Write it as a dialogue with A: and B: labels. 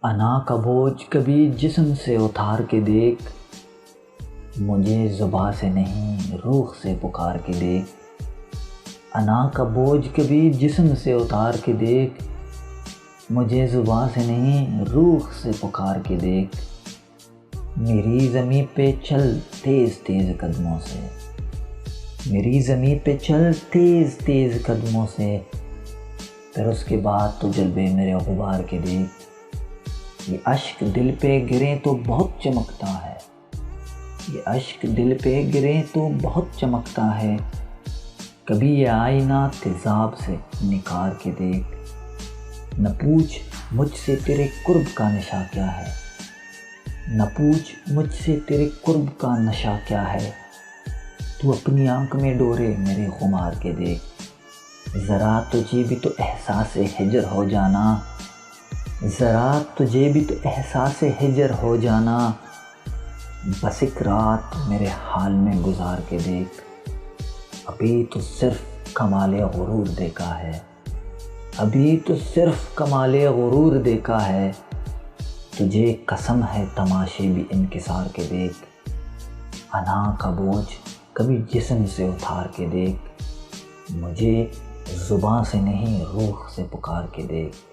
A: انا کا بوجھ کبھی جسم سے اتار کے دیکھ، مجھے زباں سے نہیں روح سے پکار کے دیکھ۔ انا کا بوجھ کبھی جسم سے اتار کے دیکھ، مجھے زباں سے نہیں روح سے پکار کے دیکھ۔ میری زمیں پہ چل تیز تیز قدموں سے، میری زمیں پہ چل تیز تیز قدموں سے، پھر اس کے بعد تو جلوے میرے غبار کے دیکھ۔ یہ اشک دل پہ گریں تو بہت چمکتا ہے، یہ اشک دل پہ گریں تو بہت چمکتا ہے، کبھی یہ آئینہ تیزاب سے نکھار کے دیکھ۔ نہ پوچھ مجھ سے تیرے قرب کا نشہ کیا ہے، نہ پوچھ مجھ سے تیرے قرب کا نشہ کیا ہے، تو اپنی آنکھ میں ڈورے میرے خمار کے دیکھ۔ ذرا تجھے بھی تو احساس ہجر ہو جانا، ذرا تجھے بھی تو احساس ہجر ہو جانا، بس ایک رات میرے حال میں گزار کے دیکھ۔ ابھی تو صرف کمال غرور دیکھا ہے، ابھی تو صرف کمال غرور دیکھا ہے، تجھے قسم ہے تماشے بھی انکسار کے دیکھ۔ انا کا بوجھ کبھی جسم سے اتار کے دیکھ، مجھے زباں سے نہیں روح سے پکار کے دیکھ۔